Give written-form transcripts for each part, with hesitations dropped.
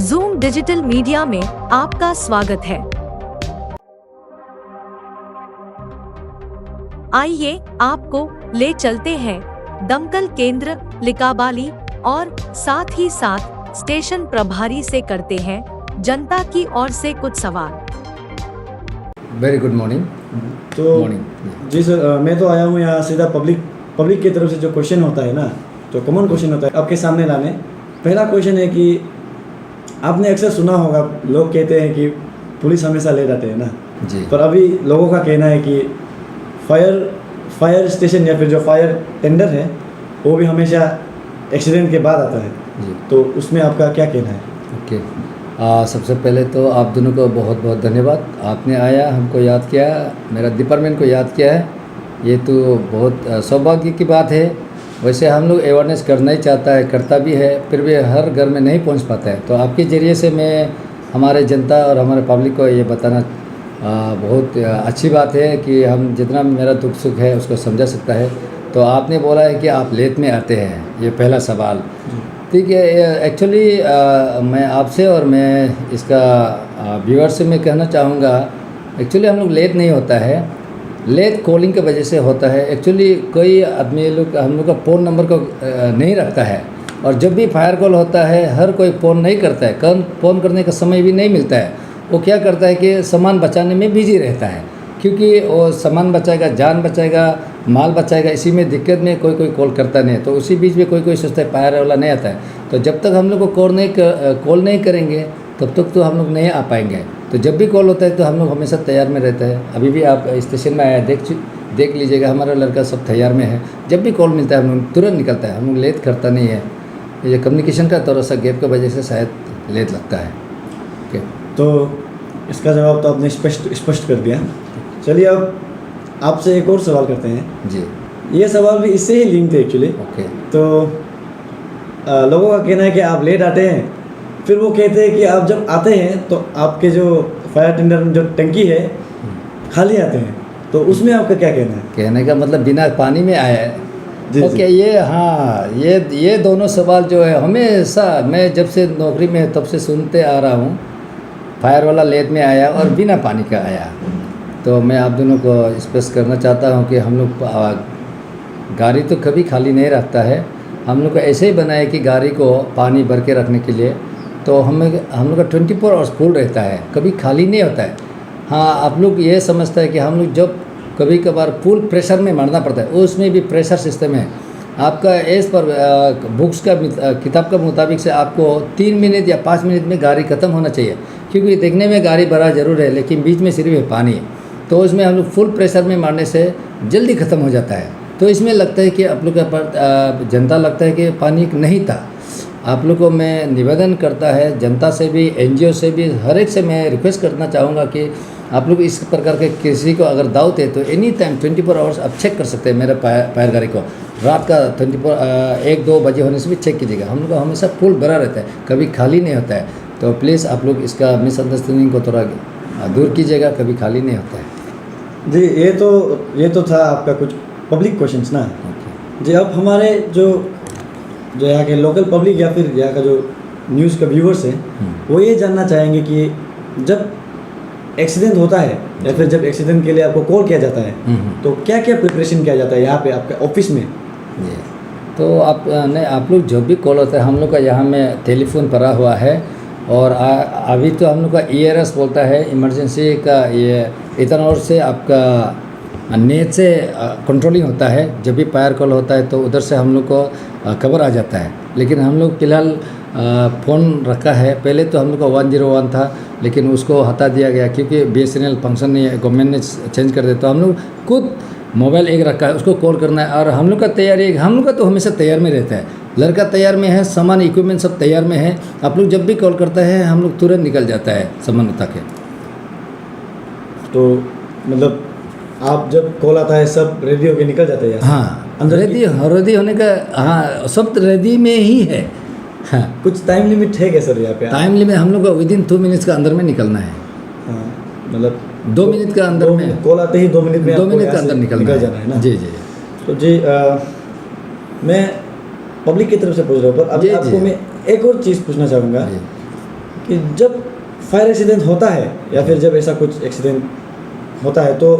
Zoom digital media में आपका स्वागत है। आइए आपको ले चलते हैं दमकल केंद्र लिकाबाली और साथ ही साथ स्टेशन प्रभारी से करते हैं जनता की ओर से कुछ सवाल। Very good morning. तो मॉर्निंग जी सर, मैं तो आया हूँ यहाँ सीधा पब्लिक की तरफ से जो क्वेश्चन होता है ना, जो कॉमन क्वेश्चन होता है आपके सामने लाने। पहला क्वेश्चन है कि आपने अक्सर सुना होगा, लोग कहते हैं कि पुलिस हमेशा ले जाते हैं ना जी। पर अभी लोगों का कहना है कि फायर स्टेशन या फिर जो फायर टेंडर है वो भी हमेशा एक्सीडेंट के बाद आता है जी। तो उसमें आपका क्या कहना है? ओके, सबसे पहले तो आप दोनों को बहुत बहुत धन्यवाद। आपने आया, हमको याद किया, मेरा डिपार्टमेंट को याद किया है, ये तो बहुत सौभाग्य की बात है। वैसे हम लोग अवेयरनेस करना ही चाहता है, करता भी है, फिर भी हर घर में नहीं पहुंच पाता है। तो आपके ज़रिए से मैं हमारे जनता और हमारे पब्लिक को ये बताना बहुत अच्छी बात है कि हम जितना मेरा दुख सुख है उसको समझा सकता है। तो आपने बोला है कि आप लेट में आते हैं, ये पहला सवाल ठीक है। एक्चुअली मैं आपसे और मैं इसका व्यूअर से मैं कहना चाहूँगा, एक्चुअली हम लोग लेट नहीं होता है, लेट कॉलिंग की वजह से होता है। एक्चुअली कोई आदमी लोग हम लोग का फ़ोन नंबर को नहीं रखता है, और जब भी फायर कॉल होता है हर कोई फ़ोन नहीं करता है, फ़ोन करने का समय भी नहीं मिलता है। वो क्या करता है कि सामान बचाने में बिजी रहता है, क्योंकि वो सामान बचाएगा, जान बचाएगा, माल बचाएगा, इसी में दिक्कत में कोई कॉल करता नहीं है। तो उसी बीच में कोई सोचता है फायर वाला नहीं आता है। तो जब तक हम लोग को कॉल नहीं करेंगे तब तक तो हम लोग नहीं आ पाएंगे। तो जब भी कॉल होता है तो हम लोग हमेशा तैयार में रहते हैं। अभी भी आप स्टेशन में आया, देख लीजिएगा, हमारा लड़का सब तैयार में है। जब भी कॉल मिलता है हम लोग तुरंत निकलता है, हम लोग लेट करता नहीं है। ये कम्युनिकेशन का थोड़ा सा गैप की वजह से शायद लेट लगता है। ओके, तो इसका जवाब तो आपने स्पष्ट कर दिया। चलिए अब आपसे एक और सवाल करते हैं जी। ये सवाल भी इससे ही लिंक थे एक्चुअली। ओके, तो लोगों का कहना है कि आप लेट आते हैं, फिर वो कहते हैं कि आप जब आते हैं तो आपके जो फायर टेंडर जो टंकी है खाली आते हैं, तो उसमें आपका क्या कहना है? कहने का मतलब बिना पानी में आया है। जी, ओके, ये हाँ, ये दोनों सवाल जो है हमेशा मैं जब से नौकरी में तब से सुनते आ रहा हूँ। फायर वाला लेट में आया और बिना पानी का आया। तो मैं आप दोनों को स्पष्ट करना चाहता हूँ कि हम लोग गाड़ी तो कभी खाली नहीं रखता है। हम लोग को ऐसे ही बनाया कि गाड़ी को पानी भर के रखने के लिए, तो हम लोग का 24 आवर्स फुल रहता है, कभी खाली नहीं होता है। हाँ, आप लोग ये समझता है कि हम लोग जब कभी कभार फुल प्रेशर में मारना पड़ता है, उसमें भी प्रेशर सिस्टम है आपका। एज पर बुक्स का किताब के मुताबिक से आपको 3 मिनट या 5 मिनट में गाड़ी ख़त्म होना चाहिए, क्योंकि देखने में गाड़ी भरा जरूर है लेकिन बीच में सिर्फ है पानी। तो उसमें हम लोग फुल प्रेशर में मारने से जल्दी ख़त्म हो जाता है। तो इसमें लगता है कि आप लोग का जनता लगता है कि पानी नहीं था। आप लोग को मैं निवेदन करता है, जनता से भी, NGO से भी, हर एक से मैं रिक्वेस्ट करना चाहूँगा कि आप लोग इस प्रकार के किसी को अगर दावत है तो एनी टाइम 24 आवर्स आप चेक कर सकते हैं। मेरे फायर गाड़ी को रात का 1-2 बजे होने से भी चेक कीजिएगा। हम लोग का हमेशा फुल भरा रहता है, कभी खाली नहीं होता है। तो प्लीज़ आप लोग इसका मिसअंडरस्टैंडिंग को थोड़ा दूर कीजिएगा, कभी खाली नहीं होता है। जी, ये तो था आपका कुछ पब्लिक क्वेश्चंस ना। जी, अब हमारे जो यहाँ के लोकल पब्लिक या फिर यहाँ का जो न्यूज़ का व्यूवर्स है वो ये जानना चाहेंगे कि जब एक्सीडेंट होता है या फिर जब एक्सीडेंट के लिए आपको कॉल किया जाता है तो क्या क्या प्रिपरेशन किया जाता है यहाँ पे आपके ऑफिस में? तो आप लोग जब भी कॉल होता है, हम लोग का यहाँ में टेलीफोन पड़ा हुआ है, और अभी तो हम लोग का ERS बोलता है, इमरजेंसी का ये इतना से आपका नेट से कंट्रोलिंग होता है। जब भी फायर कॉल होता है तो उधर से हम लोग को खबर आ जाता है। लेकिन हम लोग फिलहाल फ़ोन रखा है। पहले तो हम लोग का 101 था, लेकिन उसको हटा दिया गया क्योंकि BSNL फंक्शन नहीं है, गवर्नमेंट ने चेंज कर दिया। तो हम लोग खुद मोबाइल एक रखा है, उसको कॉल करना है। और हम लोग का तैयारी, हम लोग का तो हमेशा तैयार में रहता है, लड़का तैयार में है, सामान इक्विपमेंट सब तैयार में है। आप लोग जब भी कॉल करता है हम लोग तुरंत निकल जाता है सामान उठा के। तो मतलब आप जब कॉल आता है सब रेडी होके निकल जाते हैं? हाँ, अंदर रेडी होने का, हाँ, सब रेडी में ही है। हाँ, कुछ टाइम लिमिट है क्या सर यहाँ पे? टाइम लिमिट हम लोग को विदिन 2 मिनट्स का अंदर में निकलना है। हाँ, मतलब 2 मिनट का अंदर में, कॉल आते ही 2 मिनट में 2 मिनट का अंदर निकल जाना है ना? जी जी। तो जी मैं पब्लिक की तरफ से पूछ रहा हूँ, पर अभी आपको मैं एक और चीज़ पूछना चाहूँगा कि जब फायर एक्सीडेंट होता है या फिर जब ऐसा कुछ एक्सीडेंट होता है तो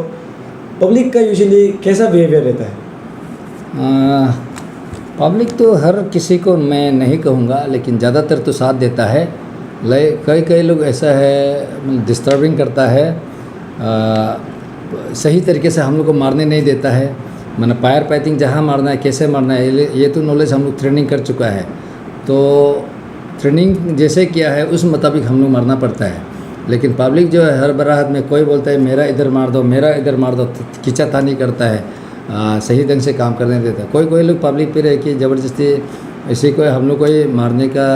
पब्लिक का यूजुअली कैसा बिहेवियर रहता है? पब्लिक तो हर किसी को मैं नहीं कहूँगा, लेकिन ज़्यादातर तो साथ देता है। कई लोग ऐसा है डिस्टर्बिंग करता है, सही तरीके से हम लोग को मारने नहीं देता है। मैंने फायर फाइटिंग जहाँ मारना है, कैसे मारना है, ये तो नॉलेज हम लोग ट्रेनिंग कर चुका है। तो ट्रेनिंग जैसे किया है उस मुताबिक हम लोग मारना पड़ता है। लेकिन पब्लिक जो है हर बरात में कोई बोलता है मेरा इधर मार दो, मेरा इधर मार दो, खींचातानी करता है, सही ढंग से काम करने देता है। कोई लोग पब्लिक पे रह कि ज़बरदस्ती इसी को हम लोग को ही मारने का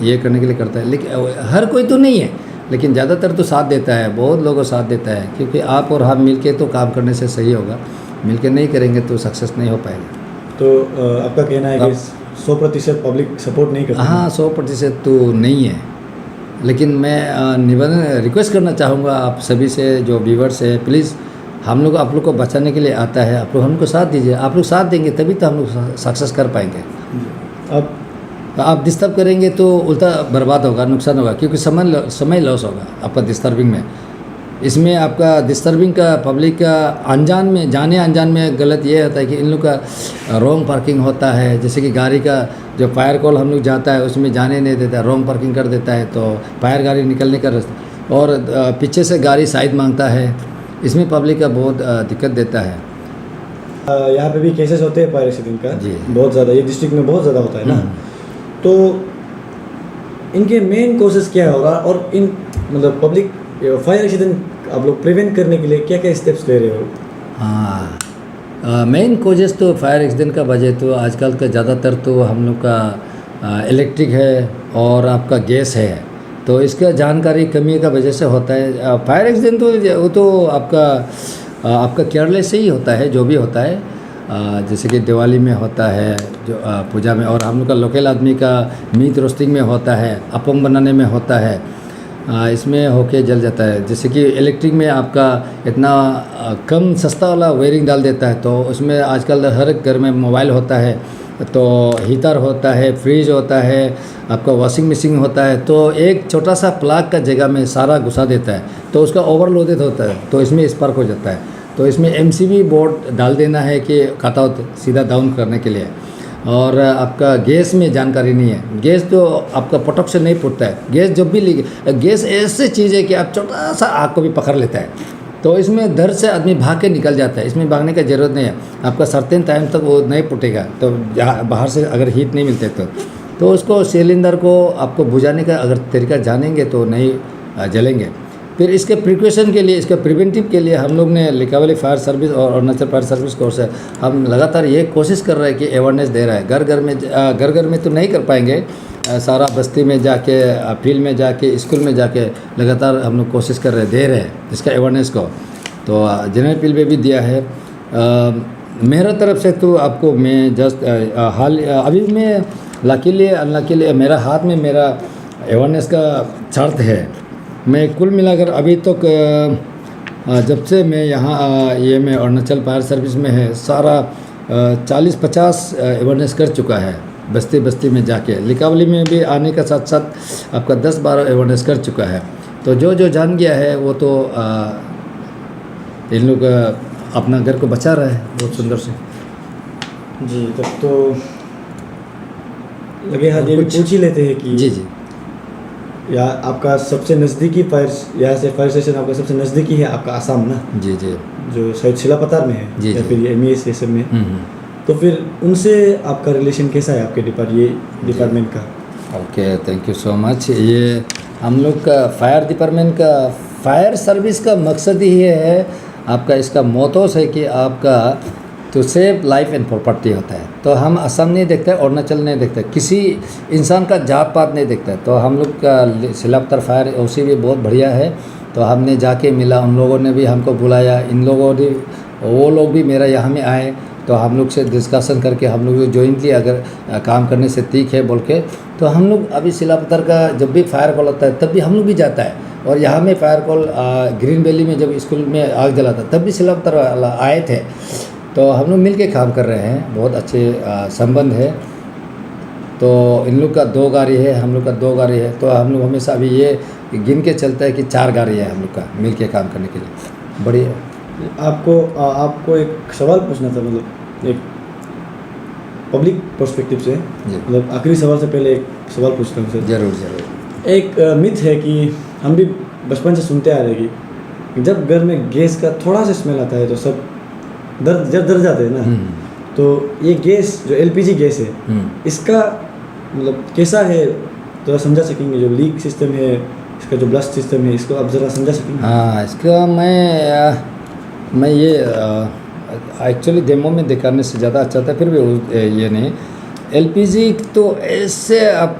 ये करने के लिए करता है। लेकिन हर कोई तो नहीं है, लेकिन ज़्यादातर तो साथ देता है, बहुत लोगों साथ देता है, क्योंकि आप और हम मिलके तो काम करने से सही होगा। मिलके नहीं करेंगे तो सक्सेस नहीं हो पाएगा। तो आपका कहना है कि 100% पब्लिक सपोर्ट नहीं करती? हाँ, 100% तो नहीं है, लेकिन मैं निवेदन रिक्वेस्ट करना चाहूँगा आप सभी से, जो व्यूवर्स है, प्लीज़ हम लोग आप लोग को बचाने के लिए आता है, आप लोग हमको साथ दीजिए। आप लोग साथ देंगे तभी तो हम लोग सक्सेस कर पाएंगे। अब आप डिस्टर्ब करेंगे तो उल्टा बर्बाद होगा, नुकसान होगा, क्योंकि समय लॉस होगा आपका डिस्टर्बिंग में। इसमें आपका डिस्टर्बिंग का पब्लिक का अनजान में, जाने अनजान में गलत ये होता है कि इन लोग का रॉन्ग पार्किंग होता है। जैसे कि गाड़ी का जो फायर कॉल हम लोग जाता है उसमें जाने नहीं देता, रॉन्ग पार्किंग कर देता है, तो फायर गाड़ी निकलने का रास्ता, और पीछे से गाड़ी साइड मांगता है। इसमें पब्लिक का बहुत दिक्कत देता है। यहाँ पे भी केसेस होते हैं फायर एक्सीडेंट का जी, बहुत ज़्यादा, ये डिस्ट्रिक्ट में बहुत ज़्यादा होता है ना। तो इनके मेन कोसेस क्या होगा, और इन मतलब पब्लिक फायर एक्सीडेंट आप लोग प्रिवेंट करने के लिए क्या क्या स्टेप्स ले रहे हो? हाँ, मेन कोजेस तो फायर एक्सीडेंट का वजह तो आजकल का ज़्यादातर तो हम लोग का इलेक्ट्रिक है और आपका गैस है, तो इसका जानकारी कमी का वजह से होता है। फायर एक्सीडेंट तो वो तो आपका केयरलेस से ही होता है, जो भी होता है। जैसे कि दिवाली में होता है, जो पूजा में, और हम लोग का लोकल आदमी का मीट रोस्टिंग में होता है, अपम बनाने में होता है, इसमें होके जल जाता है। जैसे कि इलेक्ट्रिक में आपका इतना कम सस्ता वाला वायरिंग डाल देता है, तो उसमें आजकल हर घर में मोबाइल होता है, तो हीटर होता है, फ्रिज होता है, आपका वॉशिंग मशीन होता है, तो एक छोटा सा प्लग का जगह में सारा घुसा देता है, तो उसका ओवरलोडेड होता है, तो इसमें स्पार्क हो जाता है। तो इसमें MCB बोर्ड डाल देना है कि कटआउट सीधा डाउन करने के लिए। और आपका गैस में जानकारी नहीं है, गैस तो आपका पटक से नहीं फूटता है। गैस जब भी लीक, गैस ऐसी चीज़ है कि आप छोटा सा आग को भी पकड़ लेता है, तो इसमें डर से आदमी भाग के निकल जाता है। इसमें भागने का ज़रूरत नहीं है, आपका सर्टेन टाइम तक वो नहीं फूटेगा। तो बाहर से अगर हीट नहीं मिलते तो उसको सिलेंडर को आपको बुझाने का अगर तरीका जानेंगे तो नहीं जलेंगे। फिर इसके प्रिकॉशन के लिए, इसके प्रिवेंटिव के लिए हम लोग ने लिकावली फायर सर्विस और अरुणाचल फायर सर्विस कोर्स है, हम लगातार ये कोशिश कर रहे हैं कि अवेयरनेस दे रहा है। घर घर में तो नहीं कर पाएंगे, सारा बस्ती में जाके, फील्ड में जाके, स्कूल में जाके लगातार हम लोग कोशिश कर रहे हैं, दे रहे हैं इसका अवेयरनेस को। तो जनरल फील्ड में भी दिया है। मेरा तरफ से तो आपको मैं जस्ट अभी मैं लकीली अनलकीली मेरा हाथ में मेरा अवेयरनेस का चार्ट है। मैं कुल मिलाकर अभी तक जब से मैं यहाँ मैं अरुणाचल फायर सर्विस में है, सारा 40-50 अवेयरनेस कर चुका है, बस्ती बस्ती में जाके। लिकावली में भी आने का साथ साथ आपका 10-12 अवेयरनेस कर चुका है। तो जो जान गया है वो तो इन लोग अपना घर को बचा रहा है बहुत सुंदर से। जी, तब तो लगे हाथ ये भी पूछ ही लेते हैं कि जी या आपका सबसे नज़दीकी फायर, यहाँ से फायर स्टेशन आपका सबसे नज़दीकी है आपका आसाम ना? जी, जो शायद शिलापतार में है या फिर MES ये सब में। तो फिर उनसे आपका रिलेशन कैसा है आपके डिपार्टमेंट का? Okay, thank you so much. ये हम लोग का फायर डिपार्टमेंट का फायर सर्विस का मकसद ही है, आपका इसका मोटोस है कि आपका तो सेव लाइफ एंड प्रॉपर्टी होता है। तो हम असम नहीं देखते, अरुणाचल नहीं देखते, किसी इंसान का जात पात नहीं देखता। तो हम लोग का शिलापतार फायर OC भी बहुत बढ़िया है। तो हमने जाके मिला, उन लोगों ने भी हमको बुलाया, इन लोगों ने, वो लोग भी मेरा यहाँ में आए, तो हम लोग से डिस्कशन करके हम लोग जॉइंटली अगर काम करने से ठीक है बोल के, तो हम लोग अभी शिलापतार का जब भी फायर कॉल होता है तब भी हम लोग भी जाता है। और यहाँ में फायर कॉल ग्रीन वैली में जब स्कूल में आग जला था तब भी शिलापतार आए थे। तो हम लोग मिल के काम कर रहे हैं, बहुत अच्छे संबंध है। तो इन लोग का 2 गाड़ी है, हम लोग का 2 गाड़ी है, तो हम लोग हमेशा अभी ये गिन के चलता है कि 4 गाड़ी है हम लोग का मिल के काम करने के लिए। बढ़िया। आपको एक सवाल पूछना था, मतलब एक पब्लिक पर्सपेक्टिव से, जी। मतलब आखिरी सवाल से पहले एक सवाल पूछता हूँ सर। ज़रूर ज़रूर। एक मिथ है कि हम भी बचपन से सुनते आ रहे हैं कि जब घर में गैस का थोड़ा सा स्मेल आता है तो सब डर जाते हैं ना। तो ये गैस जो एलपीजी गैस है, इसका मतलब कैसा है थोड़ा समझा सकेंगे? जो लीक सिस्टम है, इसका जो ब्लास्ट सिस्टम है, इसको आप ज़रा समझा सकेंगे? हाँ, इसका मैं ये एक्चुअली डेमो में दिखाने से ज़्यादा अच्छा था, फिर भी ये नहीं। एलपीजी तो ऐसे आप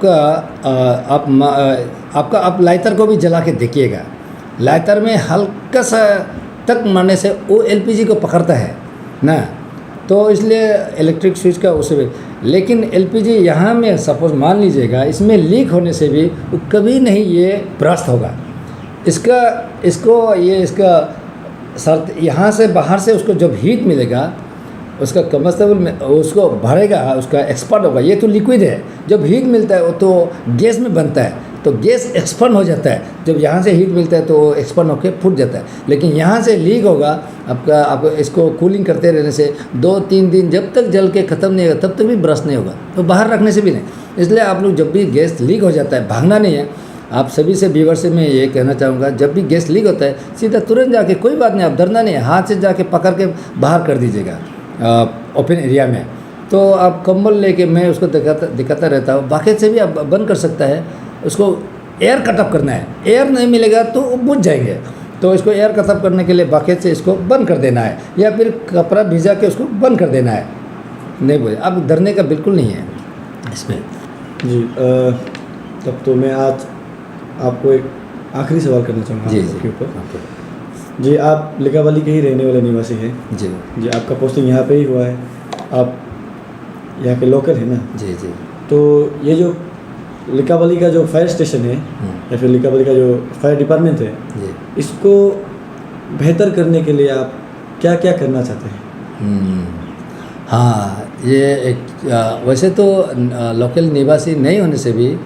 लाइटर को भी जला के देखिएगा, लाइटर में हल्का सा तक मारने से वो एलपीजी को पकड़ता है ना, तो इसलिए इलेक्ट्रिक स्विच का उसे। लेकिन एलपीजी यहाँ में सपोज मान लीजिएगा इसमें लीक होने से भी वो कभी नहीं ये ब्रस्ट होगा। इसका शर्त यहाँ से बाहर से उसको जब हीट मिलेगा, उसका कंबस्टेबल में उसको भरेगा, उसका एक्सपर्ट होगा। ये तो लिक्विड है, जब हीट मिलता है वो तो गैस में बनता है, तो गैस एक्सपर्ट हो जाता है। जब यहाँ से हीट मिलता है तो एक्सपर्ट होकर फूट जाता है। लेकिन यहाँ से लीक होगा आप इसको कूलिंग करते रहने से 2-3 दिन जब तक जल के ख़त्म नहीं होगा तब तक भी ब्रश नहीं होगा, तो बाहर रखने से भी नहीं। इसलिए आप लोग जब भी गैस लीक हो जाता है, भागना नहीं है। आप सभी से व्यूअर से मैं ये कहना चाहूँगा, जब भी गैस लीक होता है सीधा तुरंत जाके, कोई बात नहीं, आप डरना नहीं है, हाथ से जाके पकड़ के बाहर कर दीजिएगा ओपन एरिया में। तो आप कंबल लेके, मैं उसको दिखाता रहता हूँ, बाकी से भी आप बंद कर सकता है। उसको एयर कटअप करना है, एयर नहीं मिलेगा तो वो बुझ जाएंगे, तो इसको एयर कटअप करने के लिए बकेट से इसको बंद कर देना है, या फिर कपड़ा भिजा के उसको बंद कर देना है। नहीं बुझे, अब डरने का बिल्कुल नहीं है इसमें। जी, तब तो मैं आज आपको एक आखिरी सवाल करना चाहूँगा आपके ऊपर। जी, आप लिकाबाली के ही रहने वाले निवासी हैं? जी जी, आपका पोस्टिंग यहाँ पे ही हुआ है, आप यहाँ के लोकल हैं ना? जी जी। तो ये जो लिकाबाली का जो फायर स्टेशन है या फिर लिकाबाली का जो फायर डिपार्टमेंट है, इसको बेहतर करने के लिए आप क्या क्या करना चाहते हैं? हाँ, ये एक वैसे तो लोकल निवासी नहीं होने से भी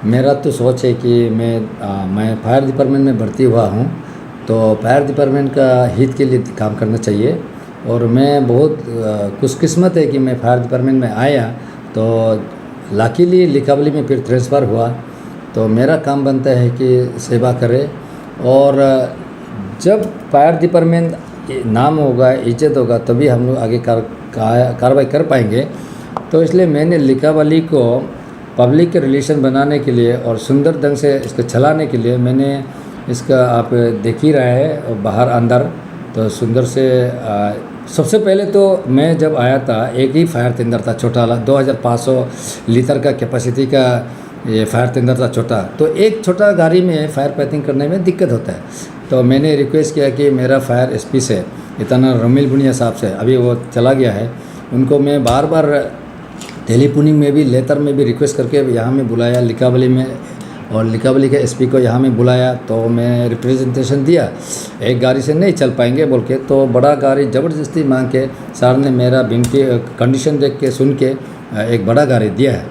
मेरा तो सोच है कि मैं फायर डिपार्टमेंट में भर्ती हुआ हूँ, तो फायर डिपार्टमेंट का हित के लिए काम करना चाहिए। और मैं बहुत खुशकिस्मत है कि मैं फायर डिपार्टमेंट में आया, तो लाकीली लिकाबाली में फिर ट्रांसफ़र हुआ। तो मेरा काम बनता है कि सेवा करे, और जब फायर डिपार्टमेंट नाम होगा, इज्जत होगा, तभी हम लोग आगे कार्रवाई कर पाएंगे। तो इसलिए मैंने लिकाबाली को पब्लिक के रिलेशन बनाने के लिए और सुंदर ढंग से इसको चलाने के लिए मैंने इसका, आप देख ही रहे हैं बाहर अंदर, तो सुंदर से सबसे पहले तो मैं जब आया था एक ही फायर टेंडर था, छोटा वाला 2500 लीटर का कैपेसिटी का ये फायर टेंडर था, छोटा। तो एक छोटा गाड़ी में फायर फाइटिंग करने में दिक्कत होता है। तो मैंने रिक्वेस्ट किया कि मेरा फायर एसपी से, इतना रमील बुनिया साहब से, अभी वो चला गया है, उनको मैं बार बार टेलीफोनिंग में भी, लेटर में भी रिक्वेस्ट करके यहाँ में बुलाया लिकाबाली में, और लिकाबाली के एसपी को यहाँ में बुलाया। तो मैं रिप्रेजेंटेशन दिया, एक गाड़ी से नहीं चल पाएंगे बोल के, तो बड़ा गाड़ी ज़बरदस्ती मांग के सर ने मेरा विनती कंडीशन देख के सुन के एक बड़ा गाड़ी दिया है।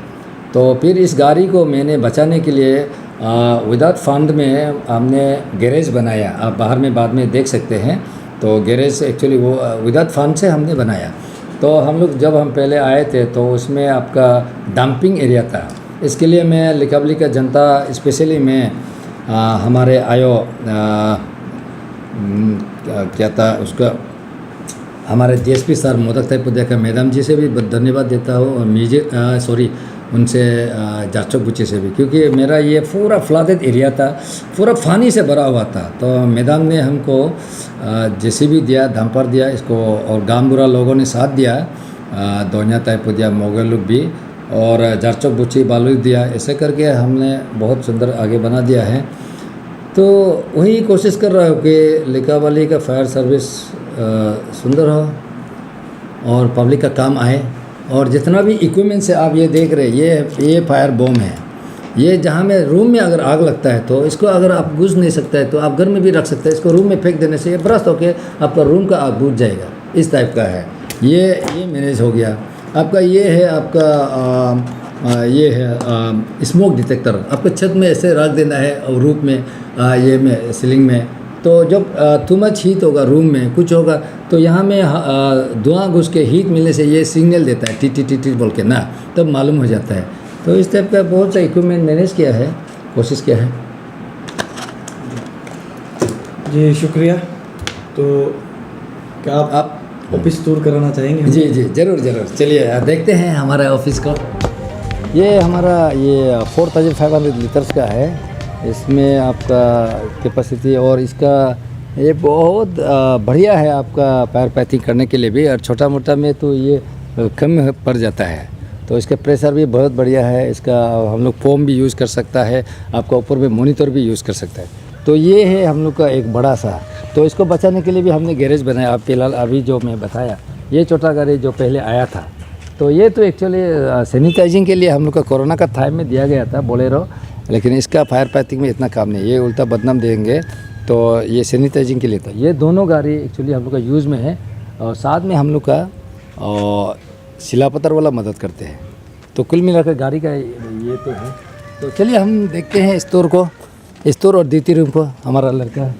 तो फिर इस गाड़ी को मैंने बचाने के लिए विदाउट फंड में हमने गैरेज बनाया, आप बाहर में बाद में देख सकते हैं। तो गैरेज एक्चुअली वो विदाउट फंड से हमने बनाया। तो हम लोग जब हम पहले आए थे तो उसमें आपका डंपिंग एरिया था। इसके लिए मैं लिकाबाली का जनता, स्पेशली मैं हमारे क्या था उसका, हमारे डीएसपी सर मोदक थाईपुदिया का मैडम जी से भी धन्यवाद देता हूँ, और उनसे जारचोक बुच्चे से भी, क्योंकि मेरा ये पूरा फ्लडेड एरिया था, पूरा पानी से भरा हुआ था। तो मैडम ने हमको जेसीबी दिया, डंपर दिया इसको, और गामबुरा लोगों ने साथ दिया, दोन्या थाईपुदिया मोगल लोग भी, और जारचोक बुच्ची बालू दिया। ऐसे करके हमने बहुत सुंदर आगे बना दिया है। तो वही कोशिश कर रहा हूँ कि लिकाबाली का फायर सर्विस सुंदर हो और पब्लिक का काम आए। और जितना भी इक्विपमेंट से आप ये देख रहे हैं, ये फायर बॉम्ब है। ये जहाँ में रूम में अगर आग लगता है तो इसको अगर आप बुझ नहीं सकता है तो आप घर में भी रख सकते हैं। इसको रूम में फेंक देने से ये ब्रस्ट होकर आपका रूम का आग बुझ जाएगा। इस टाइप का है ये मैनेज हो गया। आपका ये है आपका ये है स्मोक डिटेक्टर। आपको छत में ऐसे रख देना है और रूप में ये में सीलिंग में, तो जब टू मच हीट होगा रूम में कुछ होगा तो यहाँ में धुआं घुस के हीट मिलने से ये सिग्नल देता है टी टी टी टी बोल के ना, तब मालूम हो जाता है। तो इस टाइप का बहुत सा इक्विपमेंट मैनेज किया है, कोशिश किया है। जी शुक्रिया। तो क्या आप ऑफिस टूर कराना चाहेंगे? जी जी ज़रूर ज़रूर, चलिए देखते हैं हमारा ऑफिस को। ये हमारा ये 4500 लीटर्स का है, इसमें आपका कैपेसिटी और इसका ये बहुत बढ़िया है आपका फायर फाइटिंग करने के लिए भी, और छोटा मोटा में तो ये कम पड़ जाता है। तो इसका प्रेशर भी बहुत बढ़िया है, इसका हम लोग फोम भी यूज़ कर सकता है, आपका ऊपर में मॉनिटर भी यूज़ कर सकता है। तो ये है हम लोग का एक बड़ा सा। तो इसको बचाने के लिए भी हमने गैरेज बनाया। आप फिलहाल अभी जो मैं बताया ये छोटा गैरेज जो पहले आया था, तो ये तो एक्चुअली सैनिटाइजिंग के लिए हम लोग का कोरोना का टाइम में दिया गया था बोलेरो, लेकिन इसका फायर फाइटिंग में इतना काम नहीं, ये उल्टा बदनाम देंगे। तो ये सैनिटाइजिंग के लिए था। ये दोनों गाड़ी एक्चुअली हम लोग का यूज़ में है, और साथ में हम लोग का शिलापत्थर वाला मदद करते हैं। तो कुल मिलाकर गाड़ी का ये तो है। तो चलिए हम देखते हैं स्टोर को, स्टोर और ड्यूटी रूम को हमारा लड़का।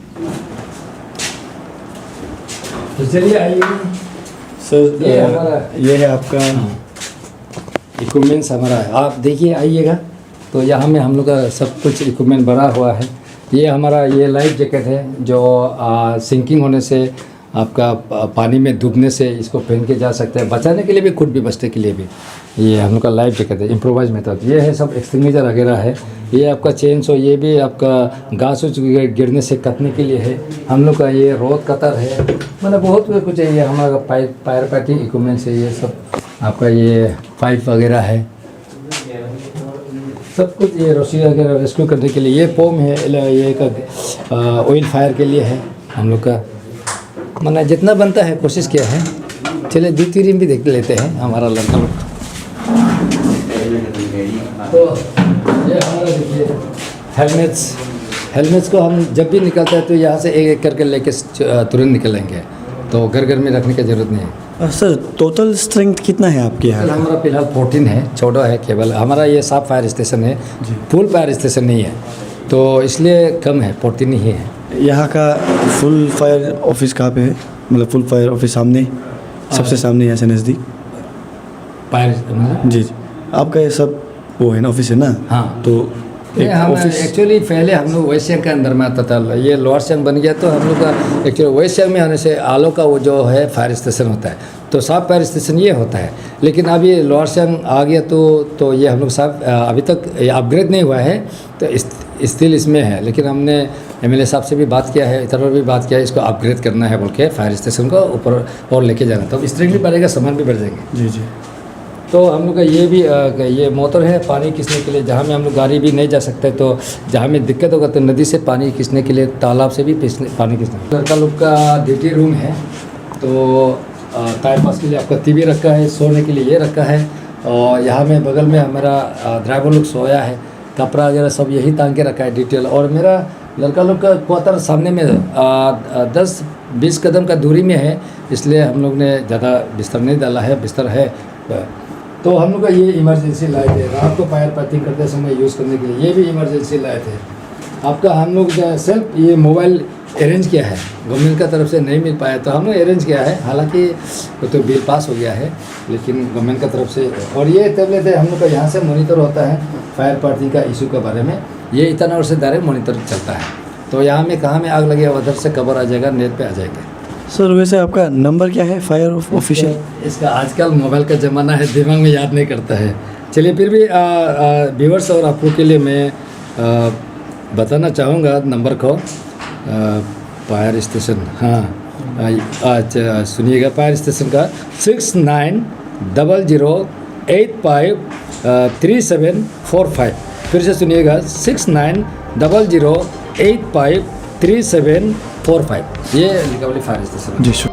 तो चलिए आइए सर, ये है आपका इक्विपमेंट्स हमारा है, आप देखिए आइएगा। तो यहाँ में हम लोग का सब कुछ इक्विपमेंट भरा हुआ है। ये हमारा ये लाइफ जैकेट है जो सिंकिंग होने से आपका पानी में डूबने से इसको पहन के जा सकते हैं, बचाने के लिए भी, खुद भी बचने के लिए भी। ये हम लोग का लाइफ जैकेट है, इम्प्रोवाइज मेथड। ये है सब एक्सटिंग्विशर वगैरह है। ये आपका चेन सो, ये भी आपका घास गिरने से कटने के लिए है। हम लोग का ये रोड कतर है, मतलब बहुत कुछ है। ये हमारा फायर फाइटिंग इक्विपमेंट्स है, ये सब आपका ये पाइप वगैरह है, सब कुछ। ये रस्सी वगैरह रेस्क्यू करने के लिए। ये फोम है, ये एक ऑयल फायर के लिए है हम लोग का। मैंने जितना बनता है कोशिश किया है। चलिए ड्यूटी रूम भी देख लेते हैं हमारा लड़का लोग। तो ये हमारा देखिए हेलमेट्स को हम जब भी निकलते हैं तो यहाँ से एक एक करके लेके तुरंत निकलेंगे, तो घर घर में रखने की ज़रूरत नहीं है। सर टोटल स्ट्रेंथ कितना है आपके यहाँ? हमारा फिलहाल 14 है, छोटा है केवल। हमारा ये साफ फायर स्टेशन है, फुल फायर स्टेशन नहीं है, तो इसलिए कम है, 14 ही है। यहाँ का फुल फायर ऑफिस कहाँ पे है? मतलब फुल फायर ऑफिस सामने, सबसे सामने यहाँ से नज़दीक फायर? जी जी, आपका ये सब वो है ना, ऑफिस है ना? हाँ। तो एक हम ऑफिस एक्चुअली पहले हम लोग वेस्ट सियांग के अंदर में आता था, ये लोअर सियांग बन गया, तो हम लोग का एक्चुअली वेस्ट सियांग में आने से आलो का वो जो है फायर स्टेशन होता है, तो साफ फायर स्टेशन ये होता है। लेकिन अब ये लोअर सियांग आ गया तो ये हम लोग साफ अभी तक अपग्रेड नहीं हुआ है, तो स्टिल इसमें है। लेकिन हमने MLA साहब से भी बात किया है, इधर पर भी बात किया है, इसको अपग्रेड करना है बोल के फायर स्टेशन को ऊपर और लेके जाना, तो स्ट्रेंथ भी बढ़ेगा, सामान भी बढ़ जाएंगे। जी जी। तो हम लोग का ये भी ये मोटर है पानी खींचने के लिए, जहाँ में हम लोग गाड़ी भी नहीं जा सकते, तो जहाँ में दिक्कत होगा तो नदी से पानी खींचने के लिए, तालाब से भी पानी खींचने। लड़का लोग का ड्यूटी रूम है, तो टाइम पास के लिए आपका TV रखा है, सोने के लिए ये रखा है, और यहाँ में बगल में हमारा ड्राइवर लोग सोया है, कपड़ा वगैरह सब यही टांग के रखा है डिटेल। और मेरा लड़का लोग का क्वार्टर सामने में 10-20 कदम का दूरी में है, इसलिए हम लोग ने ज़्यादा बिस्तर नहीं डाला है, बिस्तर है। तो हम लोग का ये इमरजेंसी लाइट है, रात को फायर फाइटिंग करते समय यूज़ करने के लिए, ये भी इमरजेंसी लाइट है आपका। हम लोग सेल्फ ये मोबाइल अरेंज किया है, गवर्नमेंट का तरफ से नहीं मिल पाया तो हम लोग अरेंज किया है, हालांकि तो बिल पास हो गया है, लेकिन गवर्नमेंट का तरफ से। और ये टैबलेट है हम लोग का, यहाँ से मॉनिटर होता है फायर फाइटिंग का इशू के बारे में, ये इतना से डायरेक्ट मॉनिटर चलता है, तो यहाँ में कहाँ में आग लगे उधर से खबर आ जाएगा, नेट पे आ जाएगा। सर वैसे आपका नंबर क्या है फायर ऑफिशियल? इसका आजकल मोबाइल का ज़माना है, दिमाग में याद नहीं करता है। चलिए फिर भी व्यूअर्स और आपको के लिए मैं बताना चाहूँगा नंबर को। फायर स्टेशन, हाँ अच्छा सुनिएगा, फायर स्टेशन का 6900853745। फिर से सुनिएगा 6900853745, ये लिकावली फायर स्टेशन। जी शुक्रिया।